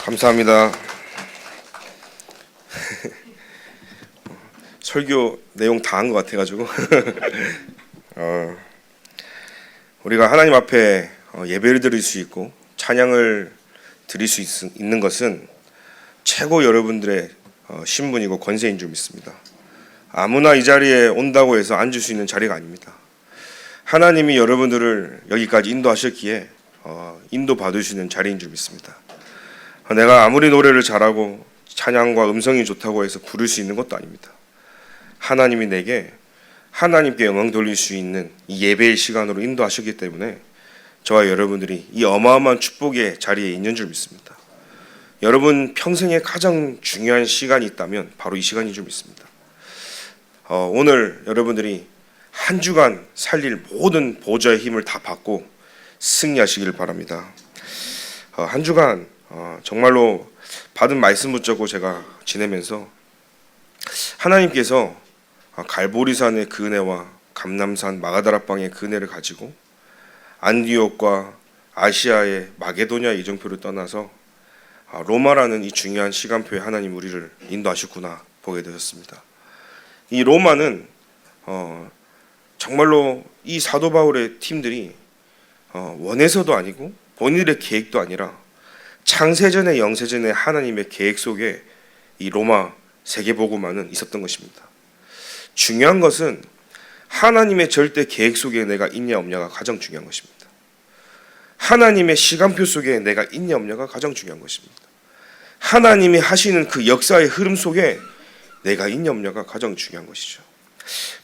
감사합니다. 설교 내용 다 한 것 같아가지고 우리가 하나님 앞에 예배를 드릴 수 있고 찬양을 드릴 수 있는 것은 최고 여러분들의 신분이고 권세인 줄 믿습니다. 아무나 이 자리에 온다고 해서 앉을 수 있는 자리가 아닙니다. 하나님이 여러분들을 여기까지 인도하셨기에 인도받을 수 있는 자리인 줄 믿습니다. 내가 아무리 노래를 잘하고 찬양과 음성이 좋다고 해서 부를 수 있는 것도 아닙니다. 하나님이 내게 하나님께 영광 돌릴 수 있는 이 예배의 시간으로 인도하셨기 때문에 저와 여러분들이 이 어마어마한 축복의 자리에 있는 줄 믿습니다. 여러분 평생에 가장 중요한 시간이 있다면 바로 이 시간인 줄 믿습니다. 오늘 여러분들이 한 주간 살릴 모든 보좌의 힘을 다 받고 승리하시길 바랍니다. 한 주간 정말로 받은 말씀 붙잡고 제가 지내면서 하나님께서 갈보리산의 그 은혜와 감람산 마가다락방의 그 은혜를 가지고 안디옥과 아시아의 마게도냐 이정표를 떠나서 로마라는 이 중요한 시간표에 하나님 우리를 인도하셨구나 보게 되었습니다. 이 로마는 정말로 이 사도 바울의 팀들이 원해서도 아니고 본인의 계획도 아니라 창세전에 영세전에 하나님의 계획 속에 이 로마 세계복음화는 있었던 것입니다. 중요한 것은 하나님의 절대 계획 속에 내가 있냐 없냐가 가장 중요한 것입니다. 하나님의 시간표 속에 내가 있냐 없냐가 가장 중요한 것입니다. 하나님이 하시는 그 역사의 흐름 속에 내가 있냐 없냐가 가장 중요한 것이죠.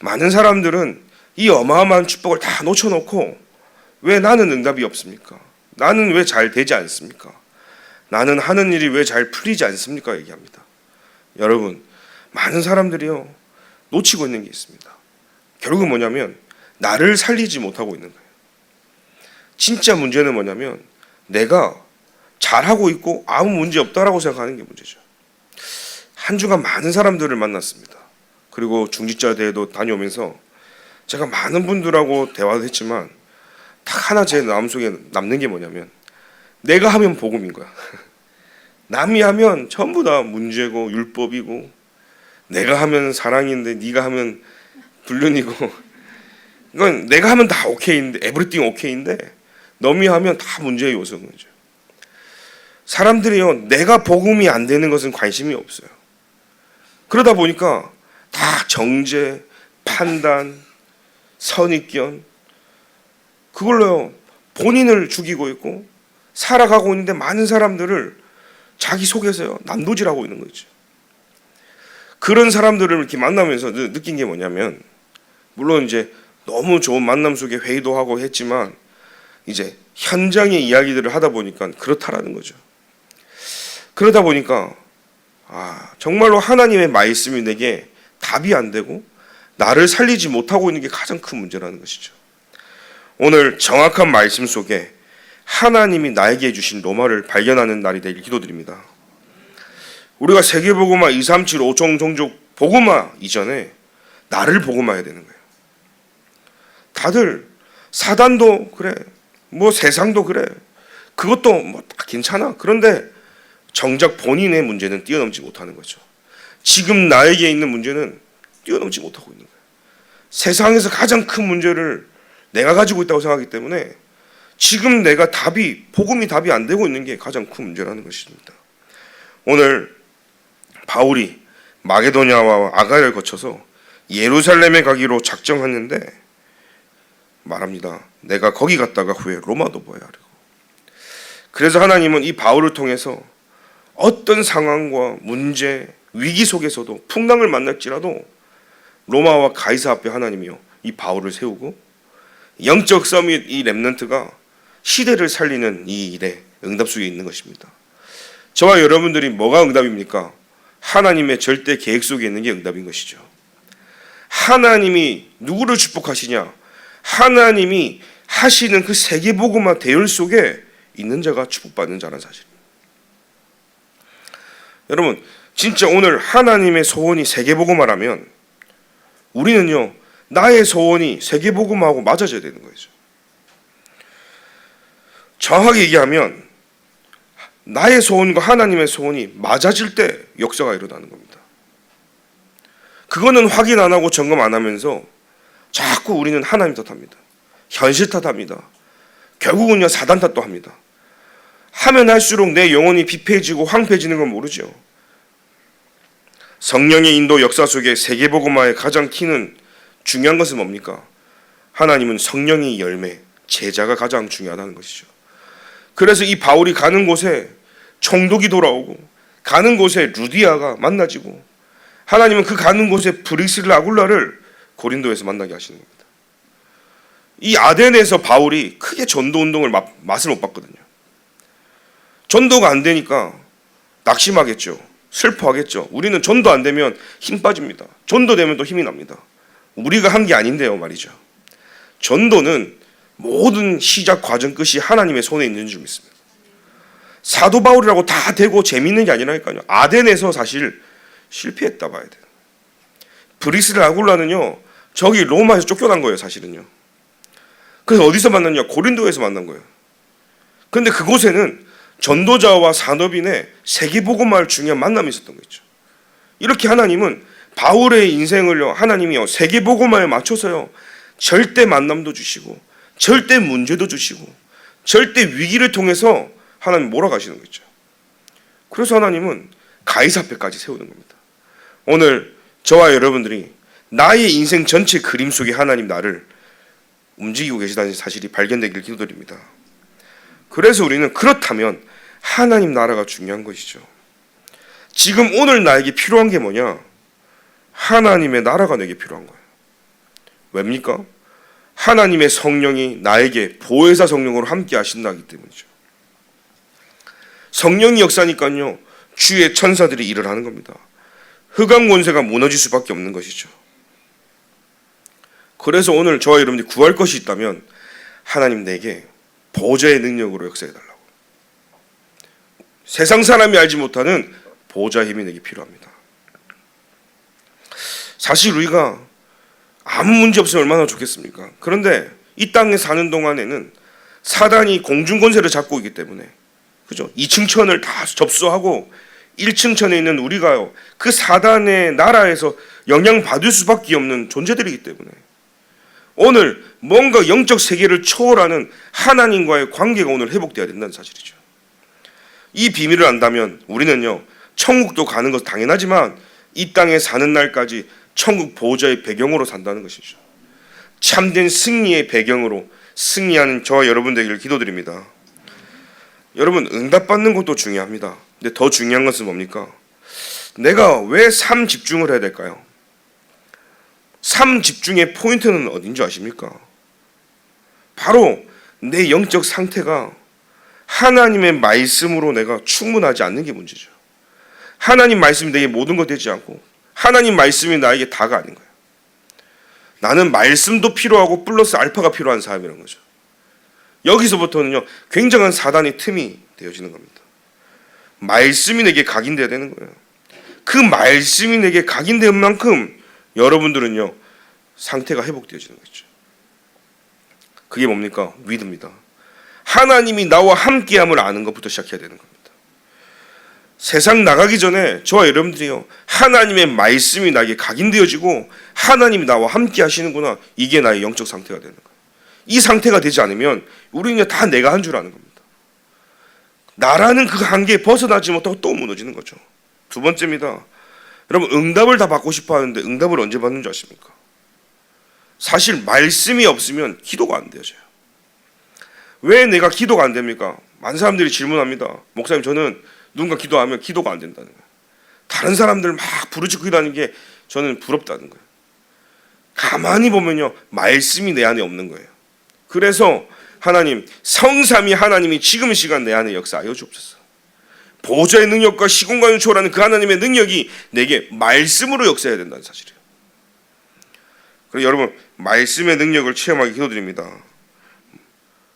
많은 사람들은 이 어마어마한 축복을 다 놓쳐놓고 왜 나는 응답이 없습니까? 나는 왜 잘 되지 않습니까? 나는 하는 일이 왜 잘 풀리지 않습니까? 얘기합니다. 여러분, 많은 사람들이요 놓치고 있는 게 있습니다. 결국은 뭐냐면 나를 살리지 못하고 있는 거예요. 진짜 문제는 뭐냐면 내가 잘하고 있고 아무 문제 없다라고 생각하는 게 문제죠. 한 주간 많은 사람들을 만났습니다. 그리고 중직자 대회도 다녀오면서 제가 많은 분들하고 대화도 했지만 딱 하나 제 마음속에 남는 게 뭐냐면 내가 하면 복음인 거야. 남이 하면 전부 다 문제고 율법이고 내가 하면 사랑인데 네가 하면 불륜이고 이건 내가 하면 다 오케이인데 에브리띵 오케이인데 너미 하면 다 문제의 요소인 거죠. 사람들이요 내가 복음이 안 되는 것은 관심이 없어요. 그러다 보니까 다 정죄, 판단, 선입견 그걸로요 본인을 죽이고 있고 살아가고 있는데 많은 사람들을 자기 속에서요 남도질하고 있는 거죠. 그런 사람들을 이렇게 만나면서 느낀 게 뭐냐면 물론 이제 너무 좋은 만남 속에 회의도 하고 했지만 이제 현장의 이야기들을 하다 보니까 그렇다라는 거죠. 그러다 보니까 정말로 하나님의 말씀이 내게 답이 안 되고 나를 살리지 못하고 있는 게 가장 큰 문제라는 것이죠. 오늘 정확한 말씀 속에 하나님이 나에게 주신 로마를 발견하는 날이 되길 기도드립니다. 우리가 세계복음화 237 5종 종족 복음화 이전에 나를 복음화해야 되는 거예요. 다들 사단도 그래 뭐 세상도 그래 그것도 뭐 다 괜찮아. 그런데 정작 본인의 문제는 뛰어넘지 못하는 거죠. 지금 나에게 있는 문제는 뛰어넘지 못하고 있는 거예요. 세상에서 가장 큰 문제를 내가 가지고 있다고 생각하기 때문에 지금 내가 복음이 답이 안 되고 있는 게 가장 큰 문제라는 것입니다. 오늘 바울이 마게도냐와 아가야를 거쳐서 예루살렘에 가기로 작정했는데 말합니다. 내가 거기 갔다가 후에 로마도 보아야 하려고. 그래서 하나님은 이 바울을 통해서 어떤 상황과 문제, 위기 속에서도 풍랑을 만날지라도 로마와 가이사 앞에 하나님이요 이 바울을 세우고 영적 서밋 이 렘넌트가 시대를 살리는 이 일에 응답 속에 있는 것입니다. 저와 여러분들이 뭐가 응답입니까? 하나님의 절대 계획 속에 있는 게 응답인 것이죠. 하나님이 누구를 축복하시냐? 하나님이 하시는 그 세계복음화 대열 속에 있는 자가 축복받는 자라는 사실입니다. 여러분 진짜 오늘 하나님의 소원이 세계복음화라면 우리는요 나의 소원이 세계복음화하고 맞아져야 되는 거죠. 정확하게 얘기하면 나의 소원과 하나님의 소원이 맞아질 때 역사가 일어나는 겁니다. 그거는 확인 안 하고 점검 안 하면서 자꾸 우리는 하나님 탓합니다. 현실 탓합니다. 결국은요 사단 탓도 합니다. 하면 할수록 내 영혼이 비폐해지고 황폐해지는 건 모르죠. 성령의 인도 역사 속에 세계복음화의 가장 키는 중요한 것은 뭡니까? 하나님은 성령의 열매, 제자가 가장 중요하다는 것이죠. 그래서 이 바울이 가는 곳에 총독이 돌아오고 가는 곳에 루디아가 만나지고 하나님은 그 가는 곳에 브리스라 아굴라를 고린도에서 만나게 하시는 겁니다. 이 아덴에서 바울이 크게 전도 운동을 맛을 못 봤거든요. 전도가 안 되니까 낙심하겠죠. 슬퍼하겠죠. 우리는 전도 안 되면 힘 빠집니다. 전도되면 또 힘이 납니다. 우리가 한 게 아닌데요 말이죠. 전도는 모든 시작 과정 끝이 하나님의 손에 있는 줄 믿습니다. 사도 바울이라고 다 되고 재밌는 게 아니라니까요. 아덴에서 사실 실패했다 봐야 돼요. 브리스라 아굴라는요 저기 로마에서 쫓겨난 거예요 사실은요. 그래서 어디서 만났냐? 고린도에서 만난 거예요. 그런데 그곳에는 전도자와 산업인의 세계복음화를 중요한 만남이 있었던 거죠. 이렇게 하나님은 바울의 인생을요 하나님이요 세계복음화에 맞춰서요 절대 만남도 주시고 절대 문제도 주시고 절대 위기를 통해서 하나님 몰아가시는 거죠. 그래서 하나님은 가이사 앞에까지 세우는 겁니다. 오늘 저와 여러분들이 나의 인생 전체 그림 속에 하나님 나를 움직이고 계시다는 사실이 발견되길 기도드립니다. 그래서 우리는 그렇다면 하나님 나라가 중요한 것이죠. 지금 오늘 나에게 필요한 게 뭐냐? 하나님의 나라가 내게 필요한 거예요. 왜입니까? 하나님의 성령이 나에게 보혜사 성령으로 함께 하신다기 때문이죠. 성령이 역사니까요 주의 천사들이 일을 하는 겁니다. 흑암 권세가 무너질 수밖에 없는 것이죠. 그래서 오늘 저와 여러분들이 구할 것이 있다면 하나님 내게 보좌의 능력으로 역사해달라고. 세상 사람이 알지 못하는 보좌의 힘이 내게 필요합니다. 사실 우리가 아무 문제 없으면 얼마나 좋겠습니까? 그런데 이 땅에 사는 동안에는 사단이 공중권세를 잡고 있기 때문에 그죠? 2층 천을 다 접수하고 1층 천에 있는 우리가요 그 사단의 나라에서 영향받을 수밖에 없는 존재들이기 때문에 오늘 뭔가 영적 세계를 초월하는 하나님과의 관계가 오늘 회복되어야 된다는 사실이죠. 이 비밀을 안다면 우리는요 천국도 가는 것은 당연하지만 이 땅에 사는 날까지 천국 보좌의 배경으로 산다는 것이죠. 참된 승리의 배경으로 승리하는 저와 여러분 되기를 기도드립니다. 여러분 응답받는 것도 중요합니다. 근데 더 중요한 것은 뭡니까? 내가 왜 삶 집중을 해야 될까요? 삶 집중의 포인트는 어딘지 아십니까? 바로 내 영적 상태가 하나님의 말씀으로 내가 충분하지 않는 게 문제죠. 하나님 말씀이 내게 모든 것 되지 않고 하나님 말씀이 나에게 다가 아닌 거예요. 나는 말씀도 필요하고 플러스 알파가 필요한 사람이라는 거죠. 여기서부터는요 굉장한 사단의 틈이 되어지는 겁니다. 말씀이 내게 각인되어야 되는 거예요. 그 말씀이 내게 각인된 만큼 여러분들은요 상태가 회복되어지는 거죠. 그게 뭡니까? 믿음입니다. 하나님이 나와 함께함을 아는 것부터 시작해야 되는 겁니다. 세상 나가기 전에 저와 여러분들이요 하나님의 말씀이 나에게 각인되어지고 하나님이 나와 함께 하시는구나, 이게 나의 영적 상태가 되는 거예요. 이 상태가 되지 않으면 우리는 다 내가 한 줄 아는 겁니다. 나라는 그 한계에 벗어나지 못하고 또 무너지는 거죠. 두 번째입니다. 여러분 응답을 다 받고 싶어 하는데 응답을 언제 받는 줄 아십니까? 사실 말씀이 없으면 기도가 안 되어져요. 왜 내가 기도가 안 됩니까? 많은 사람들이 질문합니다. 목사님, 저는 누군가 기도하면 기도가 안 된다는 거예요. 다른 사람들 막 부르짖고 기도하는 게 저는 부럽다는 거예요. 가만히 보면요 말씀이 내 안에 없는 거예요. 그래서 하나님, 성삼위 하나님이 지금 시간 내 안에 역사하여 주옵소서. 보좌의 능력과 시공간을 초월하는 그 하나님의 능력이 내게 말씀으로 역사해야 된다는 사실이에요. 그래서 여러분 말씀의 능력을 체험하기 기도드립니다.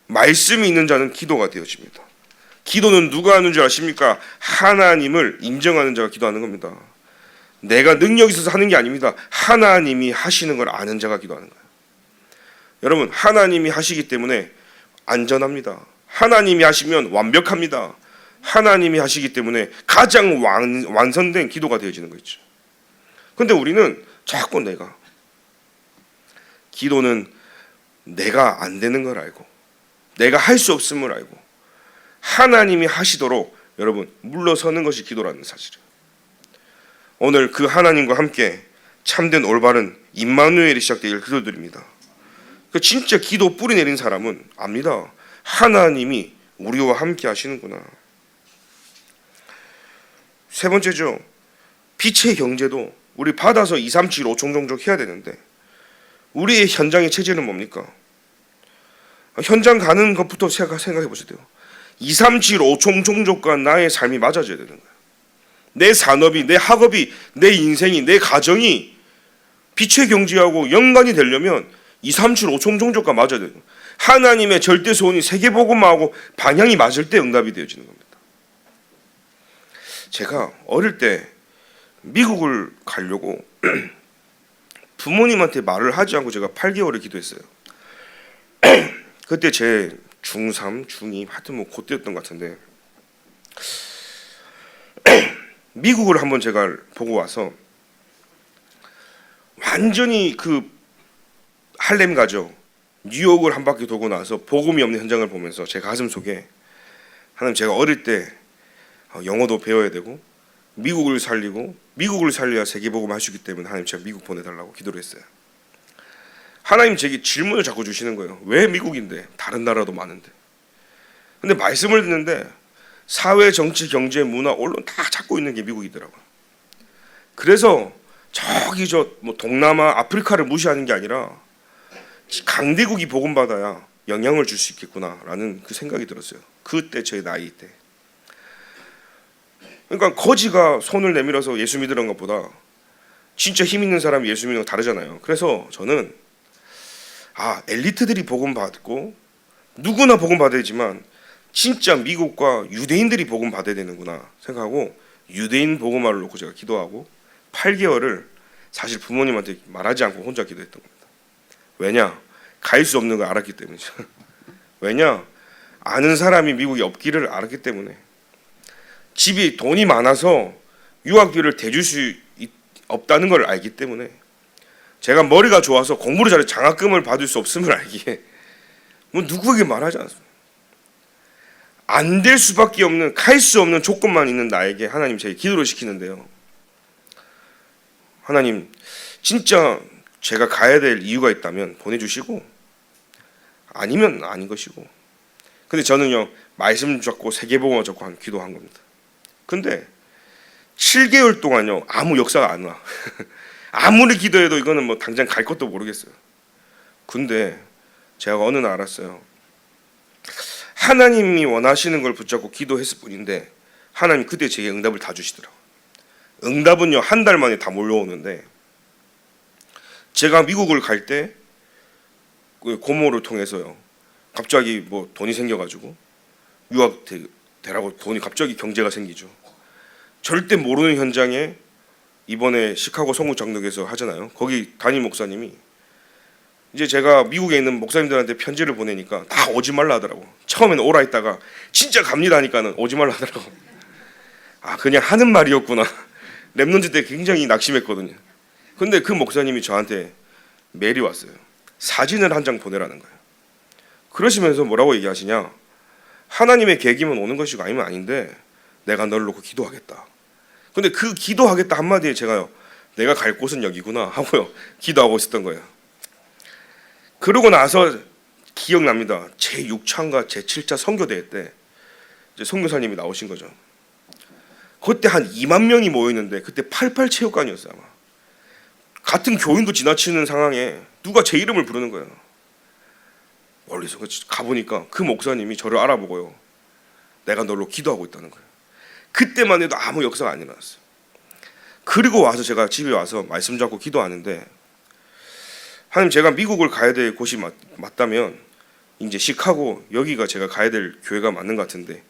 말씀이 있는 자는 기도가 되어집니다. 기도는 누가 하는 줄 아십니까? 하나님을 인정하는 자가 기도하는 겁니다. 내가 능력이 있어서 하는 게 아닙니다. 하나님이 하시는 걸 아는 자가 기도하는 거예요. 여러분 하나님이 하시기 때문에 안전합니다. 하나님이 하시면 완벽합니다. 하나님이 하시기 때문에 가장 완성된 기도가 되어지는 거 있죠. 근데 우리는 자꾸 기도는 내가 안 되는 걸 알고 내가 할 수 없음을 알고 하나님이 하시도록 여러분 물러서는 것이 기도라는 사실이에요. 오늘 그 하나님과 함께 참된 올바른 임마누엘이 시작되길 기도드립니다. 그 진짜 기도 뿌리 내린 사람은 압니다. 하나님이 우리와 함께 하시는구나. 세 번째죠. 빛의 경제도 우리 받아서 2, 3, 7, 5 종종족 해야 되는데 우리의 현장의 체제는 뭡니까? 현장 가는 것부터 생각해 보셔야 돼요. 2, 3, 7, 5 종종족과 나의 삶이 맞아져야 되는 거예요. 내 산업이, 내 학업이, 내 인생이, 내 가정이 빛의 경제하고 연관이 되려면 2, 3, 7, 5 종족과 맞아야 돼요. 하나님의 절대 소원이 세계복음화하고 방향이 맞을 때 응답이 되어지는 겁니다. 제가 어릴 때 미국을 가려고 부모님한테 말을 하지 않고 제가 8개월을 기도했어요. 그때 제 중3, 중2 하여튼 뭐 그때였던 것 같은데 미국을 한번 제가 보고 와서 완전히 그 할렘 가죠. 뉴욕을 한 바퀴 돌고 나서 복음이 없는 현장을 보면서 제 가슴 속에 하나님, 제가 어릴 때 영어도 배워야 되고 미국을 살리고 미국을 살려야 세계복음 하시기 때문에 하나님 제가 미국 보내달라고 기도를 했어요. 하나님 제게 질문을 자꾸 주시는 거예요. 왜 미국인데? 다른 나라도 많은데. 근데 말씀을 듣는데 사회, 정치, 경제, 문화, 언론 다 잡고 있는 게 미국이더라고요. 그래서 저기 뭐 동남아, 아프리카를 무시하는 게 아니라 강대국이 복음 받아야 영향을 줄 수 있겠구나라는 그 생각이 들었어요. 그때 제 나이 때. 그러니까 거지가 손을 내밀어서 예수 믿으는 것보다 진짜 힘 있는 사람이 예수 믿는 거 다르잖아요. 그래서 저는 엘리트들이 복음 받고 누구나 복음 받아야지만 진짜 미국과 유대인들이 복음 받아야 되는구나 생각하고 유대인 복음화를 놓고 제가 기도하고 8개월을 사실 부모님한테 말하지 않고 혼자 기도했던 겁니다. 왜냐? 갈 수 없는 걸 알았기 때문이죠. 왜냐? 아는 사람이 미국에 없기를 알았기 때문에. 집이 돈이 많아서 유학비를 대줄 수 없다는 걸 알기 때문에. 제가 머리가 좋아서 공부를 잘해 장학금을 받을 수 없음을 알기에 뭐 누구에게 말하지 않습니다. 안 될 수밖에 없는, 갈 수 없는 조건만 있는 나에게 하나님 제게 기도를 시키는데요. 하나님 진짜 제가 가야 될 이유가 있다면 보내주시고 아니면 아닌 것이고. 근데 저는요 말씀 잡고 세계복음화 잡고 기도한 겁니다. 근데 7개월 동안요 아무 역사가 안 와. 아무리 기도해도 이거는 뭐 당장 갈 것도 모르겠어요. 근데 제가 어느 날 알았어요. 하나님이 원하시는 걸 붙잡고 기도했을 뿐인데 하나님 그때 제게 응답을 다 주시더라고요. 응답은요 한 달 만에 다 몰려오는데, 제가 미국을 갈 때 고모를 통해서요 갑자기 뭐 돈이 생겨가지고 유학 되라고 돈이 갑자기 경제가 생기죠. 절대 모르는 현장에 이번에 시카고 성국장로교에서 하잖아요. 거기 담임 목사님이 이제 제가 미국에 있는 목사님들한테 편지를 보내니까 다 오지 말라 하더라고. 처음에는 오라 했다가 진짜 갑니다 하니까는 오지 말라 하더라고. 그냥 하는 말이었구나. 랩런트 때 굉장히 낙심했거든요. 근데 그 목사님이 저한테 메일이 왔어요. 사진을 한 장 보내라는 거예요. 그러시면서 뭐라고 얘기하시냐, 하나님의 계기면 오는 것이고 아니면 아닌데 내가 너를 놓고 기도하겠다. 근데 그 기도하겠다 한마디에 제가요 내가 갈 곳은 여기구나 하고요 기도하고 있었던 거예요. 그러고 나서 기억납니다. 제 6차인가 제 7차 선교대회 때 이제 선교사님이 나오신 거죠. 그때 한 2만 명이 모였는데 그때 88 체육관이었어요. 아마 같은 교인도 지나치는 상황에 누가 제 이름을 부르는 거예요. 멀리서 가보니까 그 목사님이 저를 알아보고요 내가 너로 기도하고 있다는 거예요. 그때만 해도 아무 역사가 안 일어났어요. 그리고 와서 제가 집에 와서 말씀 잡고 기도하는데, 하나님 제가 미국을 가야 될 곳이 맞다면 이제 시카고 여기가 제가 가야 될 교회가 맞는 것 같은데,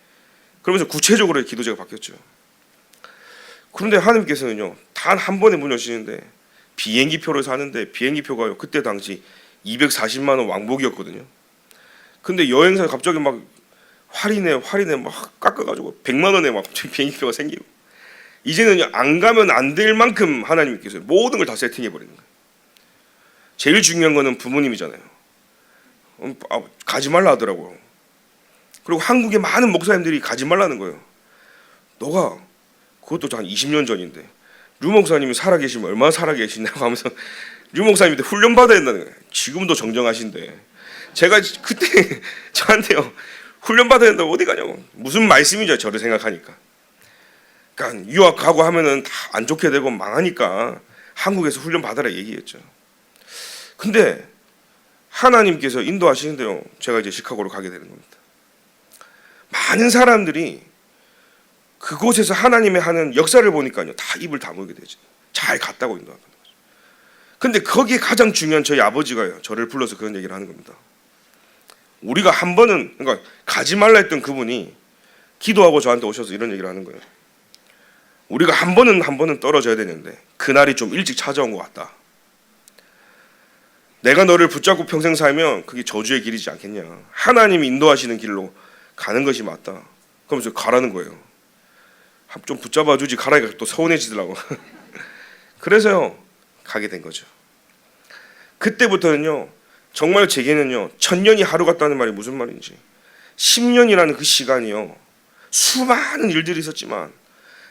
그러면서 구체적으로 기도 제가 바뀌었죠. 그런데 하나님께서는요 단 한 번에 문 여시는데 비행기표를 사는데 비행기표가요 그때 당시 240만 원 왕복이었거든요. 근데 여행사가 갑자기 막 할인해 막 깎아가지고 100만 원에 막 비행기표가 생기고, 이제는 안 가면 안 될 만큼 하나님께서 모든 걸 다 세팅해 버리는 거예요. 제일 중요한 거는 부모님이잖아요. 가지 말라 하더라고요. 그리고 한국의 많은 목사님들이 가지 말라는 거예요. 너가, 그것도 한 20년 전인데, 류 목사님이 살아계시면 얼마나 살아계시냐고 하면서 류 목사님한테 훈련 받아야 된다는 거예요. 지금도 정정하신데, 제가 그때 저한테요, 훈련 받아야 된다고 어디 가냐고. 무슨 말씀이죠, 저를 생각하니까. 그러니까 유학 가고 하면은 다 안 좋게 되고 망하니까 한국에서 훈련 받아라 얘기했죠. 근데 하나님께서 인도하시는데요, 제가 이제 시카고로 가게 되는 겁니다. 많은 사람들이 그곳에서 하나님의 하는 역사를 보니까요, 다 입을 다물게 되죠. 잘 갔다고 인도하는 거죠. 근데 거기에 가장 중요한 저희 아버지가요, 저를 불러서 그런 얘기를 하는 겁니다. 우리가 한 번은, 그러니까 가지 말라 했던 그분이 기도하고 저한테 오셔서 이런 얘기를 하는 거예요. 우리가 한 번은 떨어져야 되는데 그날이 좀 일찍 찾아온 것 같다. 내가 너를 붙잡고 평생 살면 그게 저주의 길이지 않겠냐. 하나님이 인도하시는 길로 가는 것이 맞다. 그러면서 가라는 거예요. 좀 붙잡아 주지, 가라니까 또 서운해지더라고. 그래서요, 가게 된 거죠. 그때부터는요, 정말 제게는요, 1000년이 하루 같다는 말이 무슨 말인지, 10년이라는 그 시간이요, 수많은 일들이 있었지만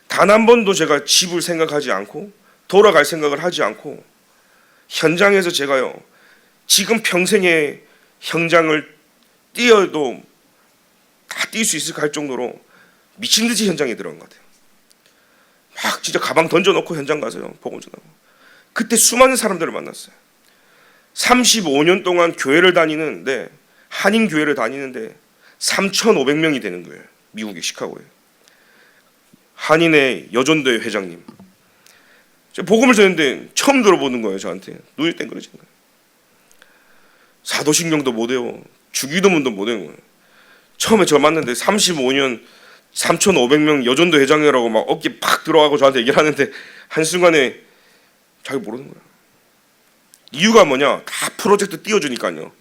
단 한 번도 제가 집을 생각하지 않고 돌아갈 생각을 하지 않고 현장에서 제가요, 지금 평생의 현장을 뛰어도 다 뛸 수 있을까 할 정도로 미친 듯이 현장에 들어간 것 같아요. 막 진짜 가방 던져놓고 현장 가서요, 복음 전하고. 그때 수많은 사람들을 만났어요. 35년 동안 교회를 다니는데, 한인 교회를 다니는데 3,500명이 되는 거예요. 미국의 시카고에. 한인의 여전도회 회장님. 복음을 전했는데 처음 들어보는 거예요. 저한테 눈이 땡그러지는 거예요. 사도신경도 못 외워, 주기도문도 못 외운 거예요. 처음에 저 만났는데 35년 3,500명 여전도 회장이라고 막 어깨 팍 들어가고 저한테 얘기를 하는데 한순간에 자기 모르는 거예요. 이유가 뭐냐? 다 프로젝트 띄워주니까요.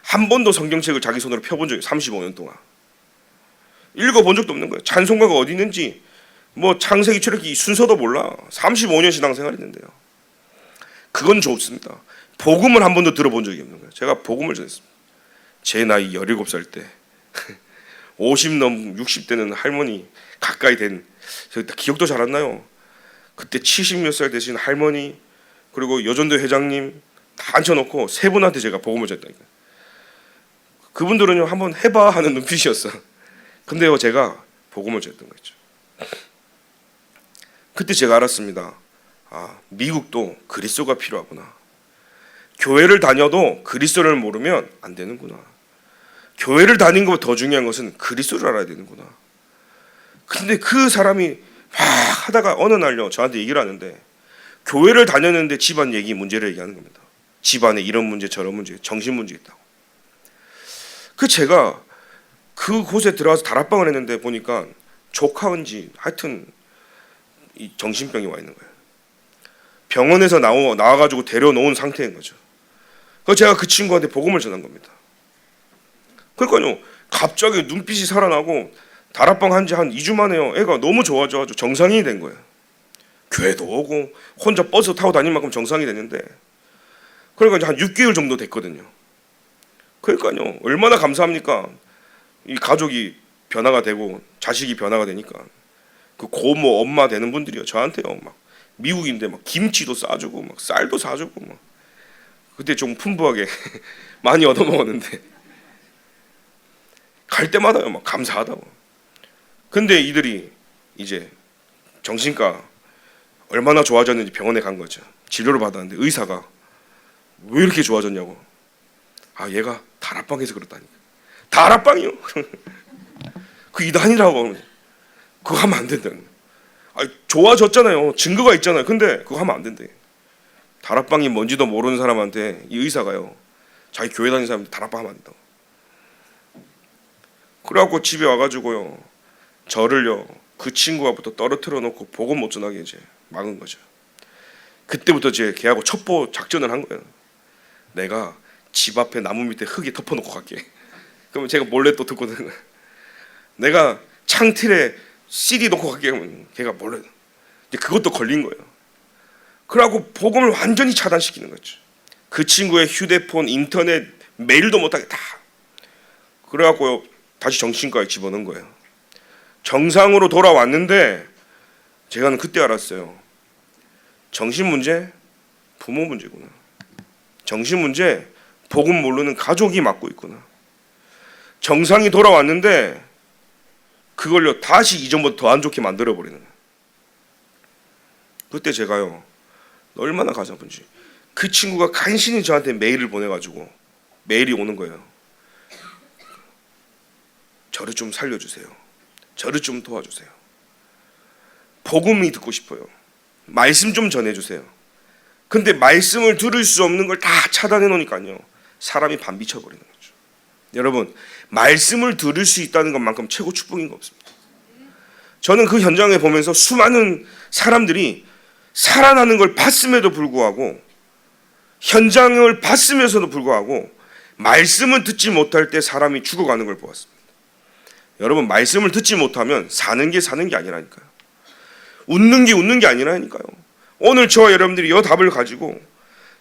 한 번도 성경책을 자기 손으로 펴본 적이 35년 동안 읽어본 적도 없는 거예요. 찬송가가 어디 있는지, 뭐 창세기 출애굽기 순서도 몰라. 35년 신앙생활 했는데요. 그건 좋습니다. 복음을 한 번도 들어본 적이 없는 거예요. 제가 복음을 전했습니다. 제 나이 17살 때 50 넘 60대는 할머니 가까이 된, 기억도 잘 안 나요. 그때 70 몇 살 되신 할머니, 그리고 여전도 회장님 다 앉혀놓고 세 분한테 제가 복음을 전했다니까요. 그분들은요, 한번 해봐 하는 눈빛이었어. 근데요, 제가 복음을 전했던 거죠. 그때 제가 알았습니다. 아, 미국도 그리스도가 필요하구나. 교회를 다녀도 그리스도를 모르면 안 되는구나. 교회를 다니는 것보다 더 중요한 것은 그리스도를 알아야 되는구나. 근데 그 사람이 막 하다가 어느 날요, 저한테 얘기를 하는데, 교회를 다녔는데 집안 얘기 문제를 얘기하는 겁니다. 집안에 이런 문제 저런 문제, 정신 문제 있다고. 제가 그곳에 들어가서 다락방을 했는데 보니까 조카인지 하여튼 이 정신병이 와 있는 거예요. 병원에서 나와가지고 데려놓은 상태인 거죠. 그래서 제가 그 친구한테 복음을 전한 겁니다. 그러니까요, 갑자기 눈빛이 살아나고 다락방 한 지 한 2주 만에요, 애가 너무 좋아져가지고 정상인이 된 거예요. 교회도 오고 혼자 버스 타고 다닐 만큼 정상이 됐는데, 그러니까 이제 한 6개월 정도 됐거든요. 그러니까요, 얼마나 감사합니까? 이 가족이 변화가 되고 자식이 변화가 되니까. 그 고모 엄마 되는 분들이요, 저한테요, 막 미국인데 막 김치도 싸주고 막 쌀도 사주고 막. 그때 좀 풍부하게 많이 얻어먹었는데 갈 때마다요, 막 감사하다고. 근데 이들이 이제 정신과 얼마나 좋아졌는지 병원에 간 거죠. 진료를 받았는데 의사가 왜 이렇게 좋아졌냐고. 아, 얘가 다락방에서 그렇다니까. 다락방이요? 그 이단이라고. 그거 하면 안 된다는. 아, 좋아졌잖아요. 증거가 있잖아요. 근데 그거 하면 안 된대. 다락방이 뭔지도 모르는 사람한테 이 의사가요, 자기 교회 다니는 사람한테 다락방 하면 안 된다고. 그래갖고 집에 와가지고요, 저를요, 그 친구가부터 떨어뜨려 놓고 복음 못 전하게 이제 막은 거죠. 그때부터 제 걔하고 첩보 작전을 한 거예요. 내가 집 앞에 나무 밑에 흙에 덮어놓고 갈게. 그러면 제가 몰래 또 듣고 되는 거예요. 내가 창틀에 CD 놓고 가게 하면 걔가 몰라요. 그것도 걸린 거예요. 그러고 복음을 완전히 차단시키는 거죠. 그 친구의 휴대폰, 인터넷, 메일도 못하게 다. 그래갖고 다시 정신과에 집어넣은 거예요. 정상으로 돌아왔는데 제가는 그때 알았어요. 정신 문제, 부모 문제구나. 정신 문제, 복음 모르는 가족이 맡고 있구나. 정상이 돌아왔는데 그걸요 다시 이전보다 더 안 좋게 만들어버리는 거예요. 그때 제가요 얼마나 가슴 아픈지. 그 친구가 간신히 저한테 메일을 보내가지고 메일이 오는 거예요. 저를 좀 살려주세요. 저를 좀 도와주세요. 복음이 듣고 싶어요. 말씀 좀 전해주세요. 근데 말씀을 들을 수 없는 걸 다 차단해 놓으니까요 사람이 반비쳐버리는 거죠. 여러분, 말씀을 들을 수 있다는 것만큼 최고 축복인 거 없습니다. 저는 그 현장에 보면서 수많은 사람들이 살아나는 걸 봤음에도 불구하고, 현장을 봤으면서도 불구하고 말씀을 듣지 못할 때 사람이 죽어가는 걸 보았습니다. 여러분, 말씀을 듣지 못하면 사는 게 아니라니까요. 웃는 게 아니라니까요. 오늘 저와 여러분들이 이 답을 가지고,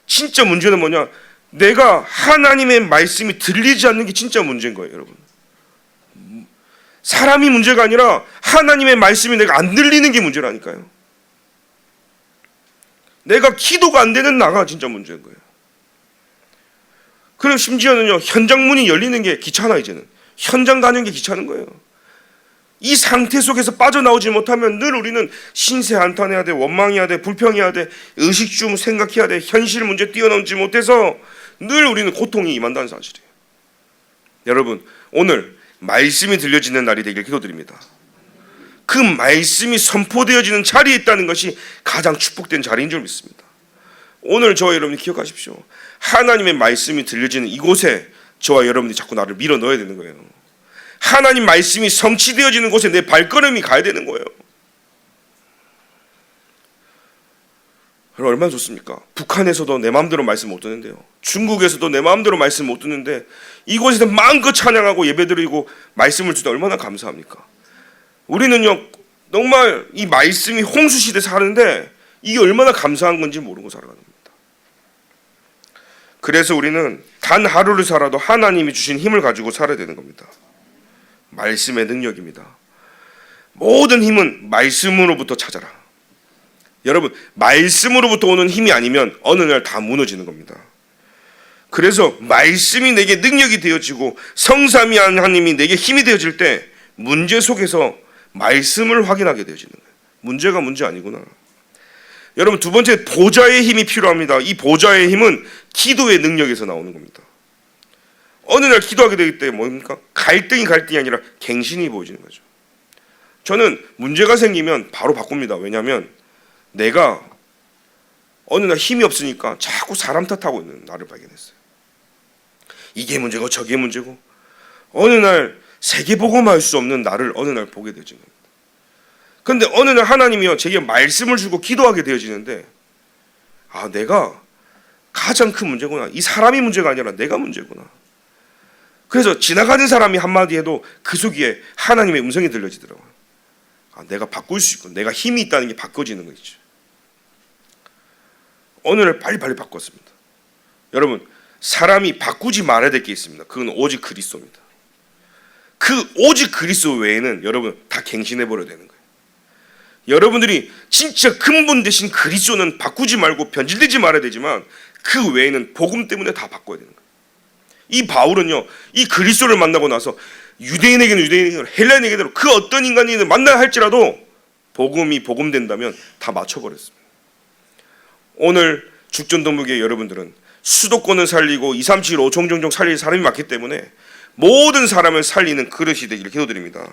진짜 문제는 뭐냐, 내가 하나님의 말씀이 들리지 않는 게 진짜 문제인 거예요. 여러분, 사람이 문제가 아니라 하나님의 말씀이 내가 안 들리는 게 문제라니까요. 내가 기도가 안 되는 나가 진짜 문제인 거예요. 그리고 심지어는요, 현장 문이 열리는 게 귀찮아. 이제는 현장 가는 게 귀찮은 거예요. 이 상태 속에서 빠져나오지 못하면 늘 우리는 신세 한탄해야 돼, 원망해야 돼, 불평해야 돼, 의식주 생각해야 돼, 현실 문제 뛰어넘지 못해서 늘 우리는 고통이 임한다는 사실이에요. 여러분, 오늘 말씀이 들려지는 날이 되길 기도드립니다. 그 말씀이 선포되어지는 자리에 있다는 것이 가장 축복된 자리인 줄 믿습니다. 오늘 저와 여러분이 기억하십시오. 하나님의 말씀이 들려지는 이곳에 저와 여러분이 자꾸 나를 밀어 넣어야 되는 거예요. 하나님 말씀이 성취되어지는 곳에 내 발걸음이 가야 되는 거예요. 얼마나 좋습니까? 북한에서도 내 마음대로 말씀 못 듣는데요, 중국에서도 내 마음대로 말씀 못 듣는데 이곳에서 마음껏 찬양하고 예배드리고 말씀을 주다 얼마나 감사합니까? 우리는요 정말 이 말씀이 홍수시대 사는데 이게 얼마나 감사한 건지 모르고 살아가는 겁니다. 그래서 우리는 단 하루를 살아도 하나님이 주신 힘을 가지고 살아야 되는 겁니다. 말씀의 능력입니다. 모든 힘은 말씀으로부터 찾아라. 여러분, 말씀으로부터 오는 힘이 아니면 어느 날 다 무너지는 겁니다. 그래서 말씀이 내게 능력이 되어지고 성삼위 하나님이 내게 힘이 되어질 때 문제 속에서 말씀을 확인하게 되어지는 거예요. 문제가 문제 아니구나. 여러분, 두 번째, 보좌의 힘이 필요합니다. 이 보좌의 힘은 기도의 능력에서 나오는 겁니다. 어느 날 기도하게 되기 때문에 뭡니까? 갈등이 아니라 갱신이 보여지는 거죠. 저는 문제가 생기면 바로 바꿉니다. 왜냐하면 내가 어느 날 힘이 없으니까 자꾸 사람 탓하고 있는 나를 발견했어요. 이게 문제고 저게 문제고, 어느 날 세계복음할 수 없는 나를 어느 날 보게 되어지는 겁니다. 그런데 어느 날 하나님이요 제게 말씀을 주고 기도하게 되어지는데, 아, 내가 가장 큰 문제구나. 이 사람이 문제가 아니라 내가 문제구나. 그래서 지나가는 사람이 한마디 해도 그 속에 하나님의 음성이 들려지더라고요. 아, 내가 바꿀 수 있고 내가 힘이 있다는 게 바꿔지는 거죠. 어느 날 빨리 바꿨습니다. 여러분, 사람이 바꾸지 말아야 될 게 있습니다. 그건 오직 그리스도입니다. 그 오직 그리스도 외에는 여러분 다 갱신해버려야 되는 거예요. 여러분들이 진짜 근본 대신 그리스도는 바꾸지 말고 변질되지 말아야 되지만 그 외에는 복음 때문에 다 바꿔야 되는 거예요. 이 바울은요, 이 그리스도를 만나고 나서 유대인에게는 유대인에게로, 헬라인에게로 그 어떤 인간이든 만나야 할지라도 복음이 복음된다면 다 맞춰버렸습니다. 오늘 죽전동부교회 여러분들은 수도권을 살리고 2, 3, 7, 5 종종종 살릴 사람이 많기 때문에 모든 사람을 살리는 그릇이 되기를 기도드립니다.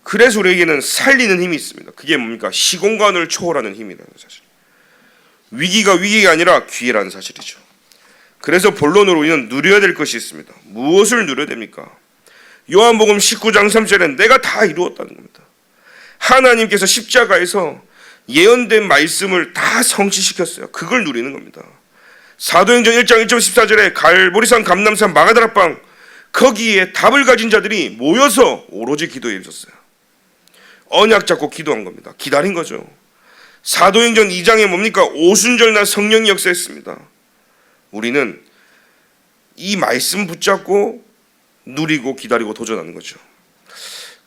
그래서 우리에게는 살리는 힘이 있습니다. 그게 뭡니까? 시공간을 초월하는 힘이라는 사실. 위기가 위기가 아니라 기회라는 사실이죠. 그래서 본론으로 우리는 누려야 될 것이 있습니다. 무엇을 누려야 됩니까? 요한복음 19장 3절에 내가 다 이루었다는 겁니다. 하나님께서 십자가에서 예언된 말씀을 다 성취시켰어요. 그걸 누리는 겁니다. 사도행전 1장 1절 14절에 갈보리산, 감남산, 마가다락방 거기에 답을 가진 자들이 모여서 오로지 기도에 있었어요. 언약 잡고 기도한 겁니다. 기다린 거죠. 사도행전 2장에 뭡니까? 오순절날 성령이 역사했습니다. 우리는 이 말씀 붙잡고 누리고 기다리고 도전하는 거죠.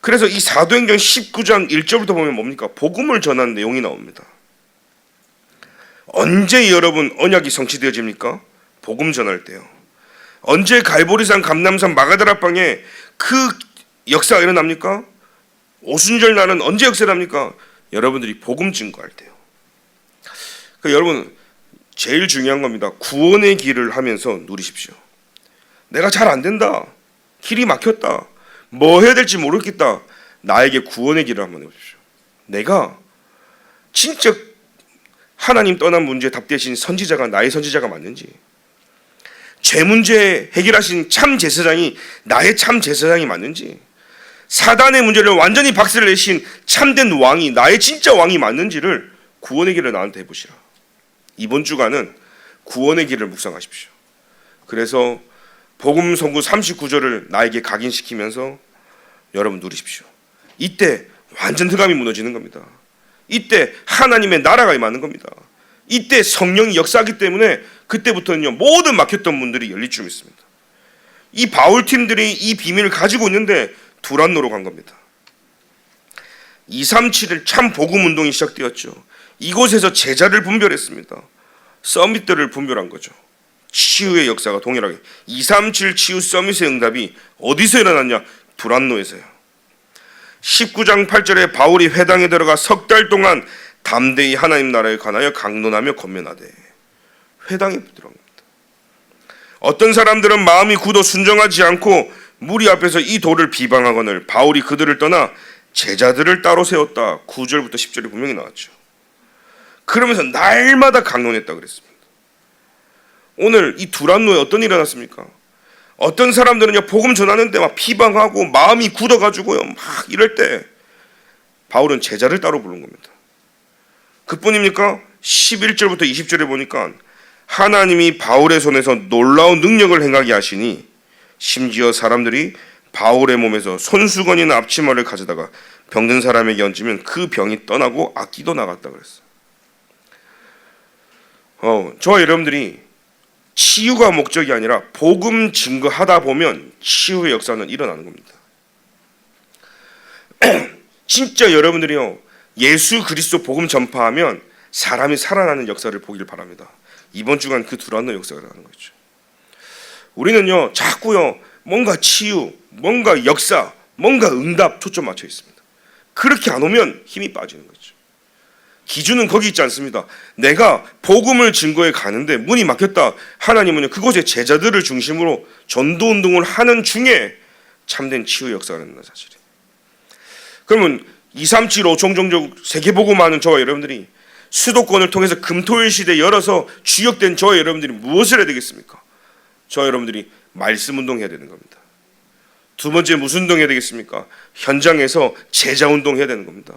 그래서 이 사도행전 19장 1절부터 보면 뭡니까? 복음을 전하는 내용이 나옵니다. 언제 여러분 언약이 성취되어집니까? 복음 전할 때요. 언제 갈보리산, 감람산, 마가다라방에 그 역사가 일어납니까? 오순절 날은 언제 역사가 납니까? 여러분들이 복음 증거할 때요. 그러니까 여러분 제일 중요한 겁니다. 구원의 길을 하면서 누리십시오. 내가 잘 안 된다, 길이 막혔다, 뭐 해야 될지 모르겠다. 나에게 구원의 길을 한번 해보십시오. 내가 진짜 하나님 떠난 문제에 답 대신 선지자가 나의 선지자가 맞는지, 죄 문제 해결하신 참 제사장이 나의 참 제사장이 맞는지, 사단의 문제를 완전히 박살을 내신 참된 왕이 나의 진짜 왕이 맞는지를 구원의 길을 나한테 해보시라. 이번 주간은 구원의 길을 묵상하십시오. 그래서 복음 선구 39절을 나에게 각인시키면서 여러분 누리십시오. 이때 완전 흑암이 무너지는 겁니다. 이때 하나님의 나라가 임하는 겁니다. 이때 성령이 역사하기 때문에 그때부터는요 모든 막혔던 문들이 열릴 줄 믿습니다. 이 바울 팀들이 이 비밀을 가지고 있는데 두란노로 간 겁니다. 237일 참 복음 운동이 시작되었죠. 이곳에서 제자를 분별했습니다. 서밋들을 분별한 거죠. 치유의 역사가 동일하게 237 치유 서밋의 응답이 어디서 일어났냐? 두란노에서요. 19장 8절에 바울이 회당에 들어가 석 달 동안 담대히 하나님 나라에 관하여 강론하며 권면하되, 회당에 들어갑니다. 어떤 사람들은 마음이 굳어 순종하지 않고 무리 앞에서 이 도를 비방하거늘 바울이 그들을 떠나 제자들을 따로 세웠다. 9절부터 10절에 분명히 나왔죠. 그러면서 날마다 강론했다 그랬습니다. 오늘 이 두란노에 어떤 일이 일어났습니까? 어떤 사람들은요 복음 전하는데 막 비방하고 마음이 굳어가지고요 막 이럴 때 바울은 제자를 따로 부른 겁니다. 그뿐입니까? 11절부터 20절에 보니까 하나님이 바울의 손에서 놀라운 능력을 행하게 하시니 심지어 사람들이 바울의 몸에서 손수건이나 앞치마를 가져다가 병든 사람에게 얹으면 그 병이 떠나고 악기도 나갔다 그랬어요. 저와 여러분들이 치유가 목적이 아니라 복음 증거하다 보면 치유의 역사는 일어나는 겁니다. 진짜 여러분들이요 예수 그리스도 복음 전파하면 사람이 살아나는 역사를 보길 바랍니다. 이번 주간 그 두란노 역사가 일어나는 거죠. 우리는요 자꾸요 뭔가 치유, 뭔가 역사, 뭔가 응답 초점 맞춰 있습니다. 그렇게 안 오면 힘이 빠지는 거죠. 기준은 거기 있지 않습니다. 내가 복음을 증거해 가는데 문이 막혔다. 하나님은요 그곳에 제자들을 중심으로 전도 운동을 하는 중에 참된 치유 역사가 일어나는 사실이에요. 그러면 237 5총종족 세계복음하는 저와 여러분들이 수도권을 통해서 금토일 시대 열어서 주역된 저와 여러분들이 무엇을 해야 되겠습니까? 저와 여러분들이 말씀 운동해야 되는 겁니다. 두 번째 무슨 운동해야 되겠습니까? 현장에서 제자 운동해야 되는 겁니다.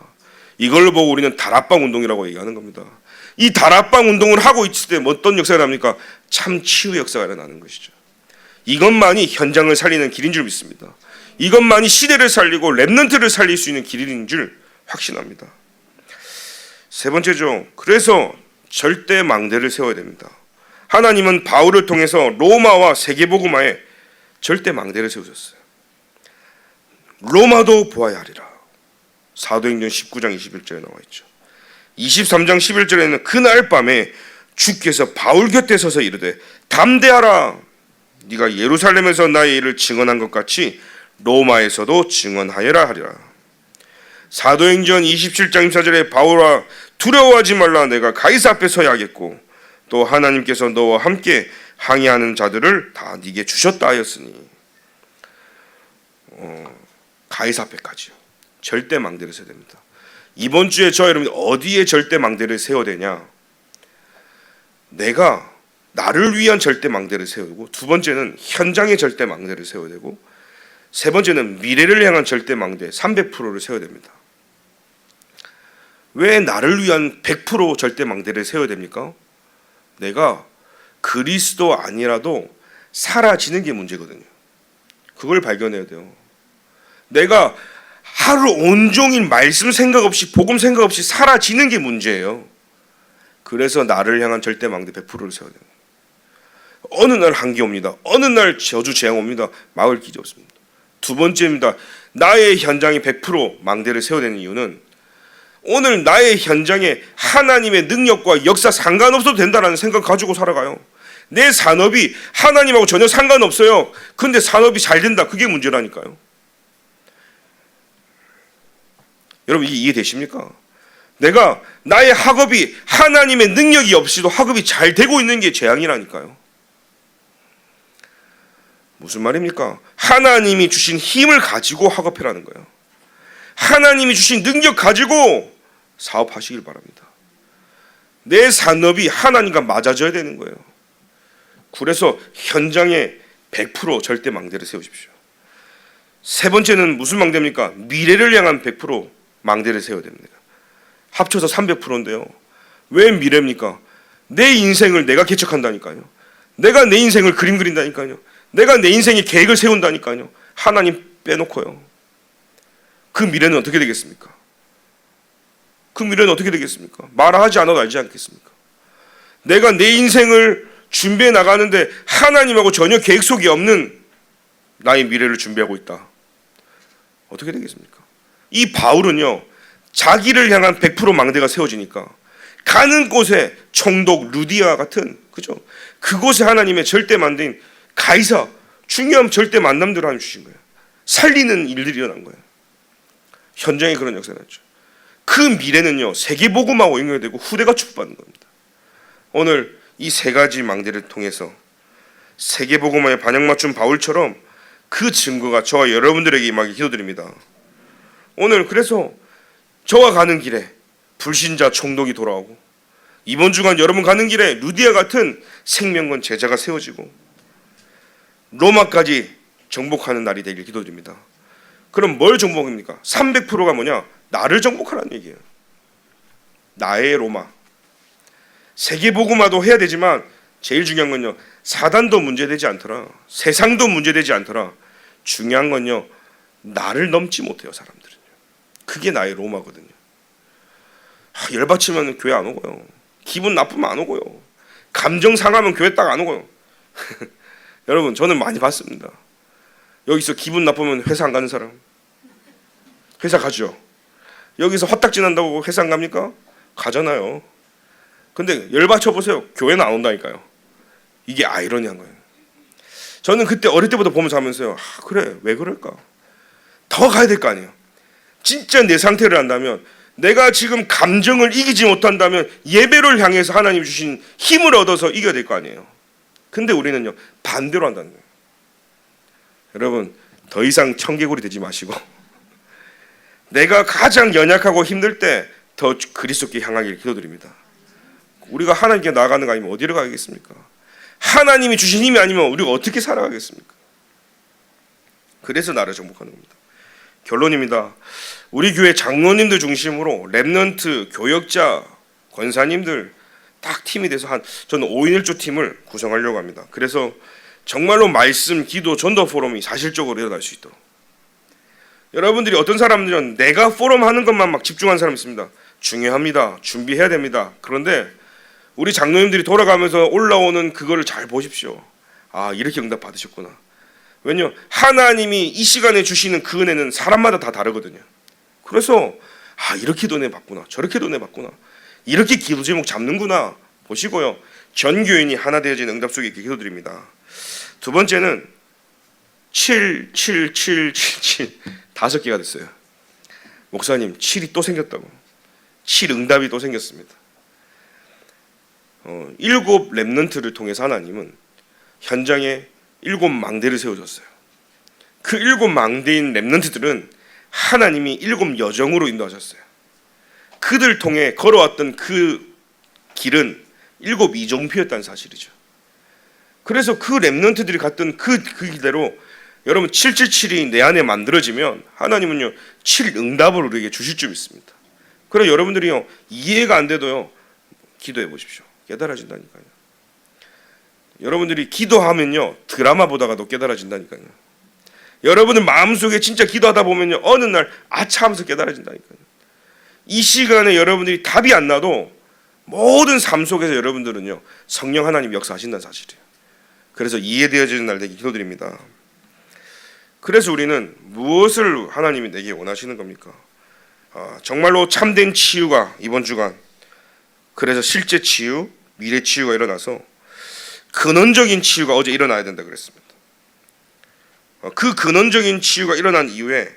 이걸로 보고 우리는 다락방 운동이라고 얘기하는 겁니다. 이 다락방 운동을 하고 있을 때 어떤 역사가 납니까? 참 치유 역사가 일어나는 것이죠. 이것만이 현장을 살리는 길인 줄 믿습니다. 이것만이 시대를 살리고 렘넌트를 살릴 수 있는 길인 줄 확신합니다. 세 번째죠. 그래서 절대 망대를 세워야 됩니다. 하나님은 바울을 통해서 로마와 세계복음화에 절대 망대를 세우셨어요. 로마도 보아야 하리라. 사도행전 19장 21절에 나와 있죠. 23장 11절에는 그날 밤에 주께서 바울 곁에 서서 이르되 담대하라. 네가 예루살렘에서 나의 일을 증언한 것 같이 로마에서도 증언하여라 하리라. 사도행전 27장 24절에 바울아 두려워하지 말라. 내가 가이사 앞에 서야 하겠고 또 하나님께서 너와 함께 항의하는 자들을 다 네게 주셨다 하였으니 가이사 앞에까지요. 절대 망대를 세워야 됩니다. 이번 주에 저 여러분 어디에 절대 망대를 세워야 되냐? 내가 나를 위한 절대 망대를 세우고, 두 번째는 현장의 절대 망대를 세워야 되고, 세 번째는 미래를 향한 절대 망대 300%를 세워야 됩니다. 왜 나를 위한 100% 절대 망대를 세워야 됩니까? 내가 그리스도 아니라도 사라지는 게 문제거든요. 그걸 발견해야 돼요. 내가 하루 온종일 말씀 생각 없이 복음 생각 없이 사라지는 게 문제예요. 그래서 나를 향한 절대 망대 100%를 세워야 돼요. 어느 날 한기 옵니다. 어느 날 저주 재앙 옵니다. 막을 길이 없습니다. 두 번째입니다. 나의 현장에 100% 망대를 세워야 되는 이유는 오늘 나의 현장에 하나님의 능력과 역사 상관없어도 된다는 생각 가지고 살아가요. 내 산업이 하나님하고 전혀 상관없어요. 근데 산업이 잘 된다. 그게 문제라니까요. 여러분 이게 이해되십니까? 내가 나의 학업이 하나님의 능력이 없이도 학업이 잘 되고 있는 게 재앙이라니까요. 무슨 말입니까? 하나님이 주신 힘을 가지고 학업해라는 거예요. 하나님이 주신 능력 가지고 사업하시길 바랍니다. 내 산업이 하나님과 맞아져야 되는 거예요. 그래서 현장에 100% 절대 망대를 세우십시오. 세 번째는 무슨 망대입니까? 미래를 향한 100% 망대를 세워야 됩니다. 합쳐서 300%인데요. 왜 미래입니까? 내 인생을 내가 개척한다니까요. 내가 내 인생을 그림 그린다니까요. 내가 내 인생의 계획을 세운다니까요. 하나님 빼놓고요. 그 미래는 어떻게 되겠습니까? 그 미래는 어떻게 되겠습니까? 말하지 않아도 알지 않겠습니까? 내가 내 인생을 준비해 나가는데 하나님하고 전혀 계획 속이 없는 나의 미래를 준비하고 있다. 어떻게 되겠습니까? 이 바울은요, 자기를 향한 100% 망대가 세워지니까 가는 곳에 총독 루디아 같은, 그죠? 그곳에 하나님의 절대 만대인 가이사, 중요한 절대 만남들을 하나님 주신 거예요. 살리는 일들이 일어난 거예요. 현장에 그런 역사가 났죠. 그 미래는요, 세계복음하고 연결되고 후대가 축복받는 겁니다. 오늘 이 세 가지 망대를 통해서 세계복음화에 반영 맞춘 바울처럼 그 증거가 저와 여러분들에게 임하기 기도드립니다. 오늘 그래서 저와 가는 길에 불신자 총독이 돌아오고, 이번 주간 여러분 가는 길에 루디아 같은 생명건 제자가 세워지고 로마까지 정복하는 날이 되길 기도드립니다. 그럼 뭘 정복입니까? 300%가 뭐냐? 나를 정복하라는 얘기예요. 나의 로마. 세계복음화도 해야 되지만 제일 중요한 건요, 사단도 문제되지 않더라, 세상도 문제되지 않더라. 중요한 건요, 나를 넘지 못해요. 사람들은요. 그게 나의 로마거든요. 열받치면 교회 안 오고요. 기분 나쁘면 안 오고요. 감정 상하면 교회 딱 안 오고요. 여러분, 저는 많이 봤습니다. 여기서 기분 나쁘면 회사 안 가는 사람, 회사 가죠. 여기서 화딱지 난다고 회사 안 갑니까? 가잖아요. 근데 열받쳐 보세요. 교회는 안 온다니까요. 이게 아이러니한 거예요. 저는 그때 어릴 때부터 보면서 하면서요, 그래, 왜 그럴까? 더 가야 될 거 아니에요. 진짜 내 상태를 안다면, 내가 지금 감정을 이기지 못한다면 예배를 향해서 하나님 주신 힘을 얻어서 이겨야 될 거 아니에요. 근데 우리는요, 반대로 한다는 거예요. 여러분, 더 이상 청개구리 되지 마시고 내가 가장 연약하고 힘들 때 더 그리스도께 향하기를 기도드립니다. 우리가 하나님께 나아가는 거 아니면 어디로 가겠습니까? 하나님이 주신 힘이 아니면 우리가 어떻게 살아가겠습니까? 그래서 나를 정복하는 겁니다. 결론입니다. 우리 교회 장로님들 중심으로 렘넌트, 교역자, 권사님들 딱 팀이 돼서 저는 5인 1조 팀을 구성하려고 합니다. 그래서 정말로 말씀, 기도, 전도 포럼이 사실적으로 일어날 수 있도록. 여러분들이 어떤 사람들은 내가 포럼 하는 것만 막 집중하는 사람이 있습니다. 중요합니다. 준비해야 됩니다. 그런데 우리 장로님들이 돌아가면서 올라오는 그거를 잘 보십시오. 아, 이렇게 응답 받으셨구나. 왜냐? 하나님이 이 시간에 주시는 그 은혜는 사람마다 다 다르거든요. 그래서 이렇게도 은혜 받구나, 저렇게도 은혜 받구나, 이렇게 기도 제목 잡는구나 보시고요, 전 교인이 하나 되어진 응답 속에 있게 기도드립니다. 두 번째는 7, 7, 7, 7, 7 5개가 됐어요. 목사님, 7이 또 생겼다고. 7 응답이 또 생겼습니다. 7 렘넌트를 통해서 하나님은 현장에 7 망대를 세워줬어요. 그 7 망대인 렘넌트들은 하나님이 7 여정으로 인도하셨어요. 그들 통해 걸어왔던 그 길은 7 이정표였다는 사실이죠. 그래서 그 렘넌트들이 갔던 그 길대로 여러분 777이 내 안에 만들어지면 하나님은요 7 응답을 우리에게 주실 줄 믿습니다. 그래서 여러분들이요 이해가 안 돼도요 기도해 보십시오. 깨달아진다니까요. 여러분들이 기도하면요 드라마 보다가도 깨달아진다니까요. 여러분은 마음속에 진짜 기도하다 보면요, 어느 날 아차 하면서 깨달아진다니까요. 이 시간에 여러분들이 답이 안 나도 모든 삶 속에서 여러분들은요, 성령 하나님 역사하신다는 사실이에요. 그래서 이해되어지는 날 되기 기도드립니다. 그래서 우리는 무엇을 하나님이 내게 원하시는 겁니까? 정말로 참된 치유가 이번 주간, 그래서 실제 치유, 미래 치유가 일어나서 근원적인 치유가 어제 일어나야 된다 그랬습니다. 그 근원적인 치유가 일어난 이후에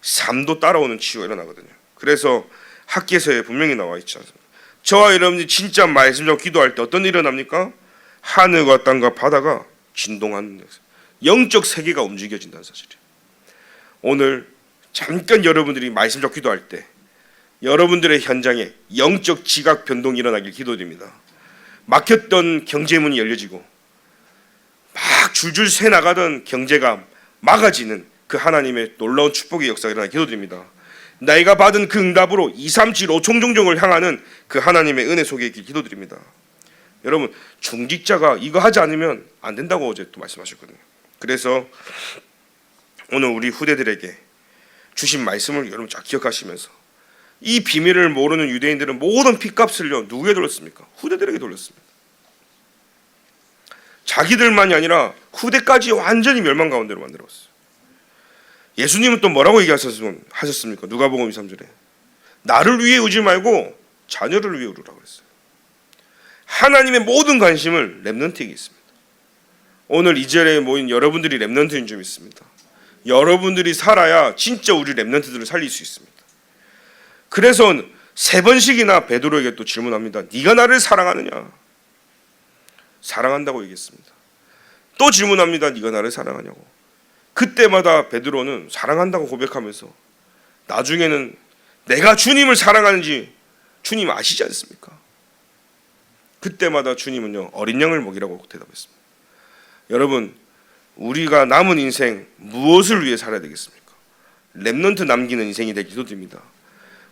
삶도 따라오는 치유가 일어나거든요. 그래서 학계서에 분명히 나와 있지 않습니까? 저와 여러분이 진짜 말씀으로 기도할 때 어떤 일이 일어납니까? 하늘과 땅과 바다가 진동하는 데서 영적 세계가 움직여진다는 사실이에요. 오늘 잠깐 여러분들이 말씀으로 기도할 때 여러분들의 현장에 영적 지각 변동이 일어나길 기도드립니다. 막혔던 경제문이 열려지고 막 줄줄 새 나가던 경제가 막아지는 그 하나님의 놀라운 축복의 역사가 일어나길 기도드립니다. 나이가 받은 그 응답으로 2, 3, 7, 5 총종종을 향하는 그 하나님의 은혜 속에 있길 기도드립니다. 여러분, 중직자가 이거 하지 않으면 안 된다고 어제 또 말씀하셨거든요. 그래서 오늘 우리 후대들에게 주신 말씀을 여러분 잘 기억하시면서, 이 비밀을 모르는 유대인들은 모든 핏값을요 누구에 돌렸습니까? 후대들에게 돌렸습니다. 자기들만이 아니라 후대까지 완전히 멸망 가운데로 만들었어요. 예수님은 또 뭐라고 얘기하셨습니까? 누가복음 23절에 나를 위해 울지 말고 자녀를 위해 울으라고 그랬어요. 하나님의 모든 관심을 렘넌트에게 있습니다. 오늘 이 자리에 모인 여러분들이 렘넌트인 줄 믿습니다. 여러분들이 살아야 진짜 우리 렘넌트들을 살릴 수 있습니다. 그래서 3번씩이나 베드로에게 또 질문합니다. 네가 나를 사랑하느냐? 사랑한다고 얘기했습니다. 또 질문합니다. 네가 나를 사랑하냐고. 그때마다 베드로는 사랑한다고 고백하면서 나중에는 내가 주님을 사랑하는지 주님 아시지 않습니까? 그때마다 주님은요 어린 양을 먹이라고 대답했습니다. 여러분, 우리가 남은 인생 무엇을 위해 살아야 되겠습니까? 렘넌트 남기는 인생이 되길 기도드립니다.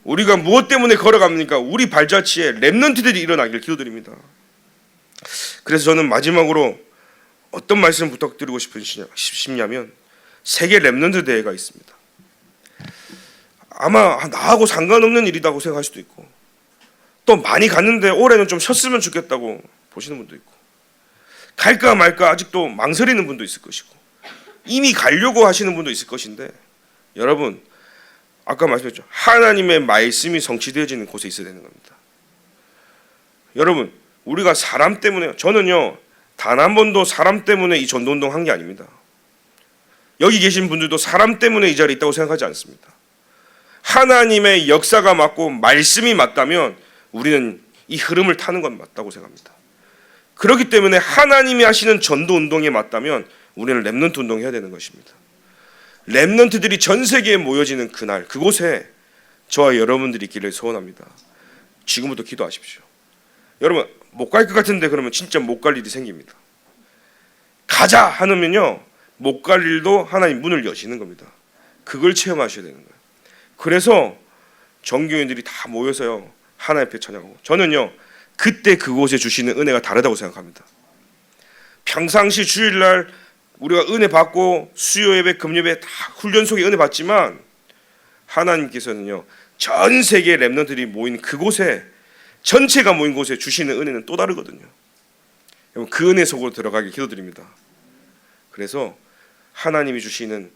우리가 무엇 때문에 걸어갑니까? 우리 발자취에 렘넌트들이 일어나길 기도드립니다. 그래서 저는 마지막으로 어떤 말씀 부탁드리고 싶냐면, 세계 렘넌트 대회가 있습니다. 아마 나하고 상관없는 일이라고 생각할 수도 있고, 또 많이 갔는데 올해는 좀 쉬었으면 좋겠다고 보시는 분도 있고, 갈까 말까 아직도 망설이는 분도 있을 것이고, 이미 가려고 하시는 분도 있을 것인데, 여러분 아까 말씀했죠. 하나님의 말씀이 성취되어지는 곳에 있어야 되는 겁니다. 여러분, 우리가 사람 때문에, 저는요 단 한 번도 사람 때문에 이 전도운동 한 게 아닙니다. 여기 계신 분들도 사람 때문에 이 자리에 있다고 생각하지 않습니다. 하나님의 역사가 맞고 말씀이 맞다면 우리는 이 흐름을 타는 건 맞다고 생각합니다. 그렇기 때문에 하나님이 하시는 전도운동에 맞다면 우리는 렘넌트 운동을 해야 되는 것입니다. 렘넌트들이 전 세계에 모여지는 그날, 그곳에 저와 여러분들이 있기를 소원합니다. 지금부터 기도하십시오. 여러분, 못 갈 것 같은데 그러면 진짜 못 갈 일이 생깁니다. 가자 하면요 못 갈 일도 하나님 문을 여시는 겁니다. 그걸 체험하셔야 되는 거예요. 그래서 정교인들이 다 모여서요 하나님 앞에 찬양하고, 저는요 그때 그곳에 주시는 은혜가 다르다고 생각합니다. 평상시 주일날 우리가 은혜 받고 수요 예배, 금요 예배 다 훈련 속에 은혜 받지만, 하나님께서는요 전 세계 렘넌트들이 모인 그곳에, 전체가 모인 곳에 주시는 은혜는 또 다르거든요. 그 은혜 속으로 들어가길 기도드립니다. 그래서 하나님이 주시는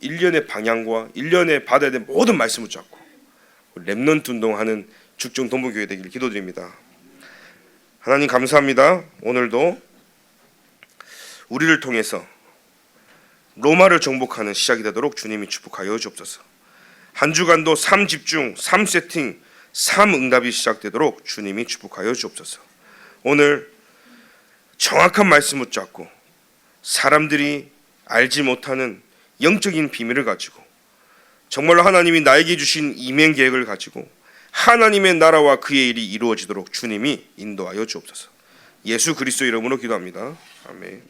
1년의 방향과 1년에 받아야 될 모든 말씀을 잡고 렘넌트 운동하는 죽정 동부교회 되기를 기도드립니다. 하나님 감사합니다. 오늘도 우리를 통해서 로마를 정복하는 시작이 되도록 주님이 축복하여 주옵소서. 한 주간도 3집중, 3세팅, 3응답이 시작되도록 주님이 축복하여 주옵소서. 오늘 정확한 말씀 붙잡고 사람들이 알지 못하는 영적인 비밀을 가지고, 정말로 하나님이 나에게 주신 이면 계획을 가지고 하나님의 나라와 그의 일이 이루어지도록 주님이 인도하여 주옵소서. 예수 그리스도 이름으로 기도합니다. 아멘.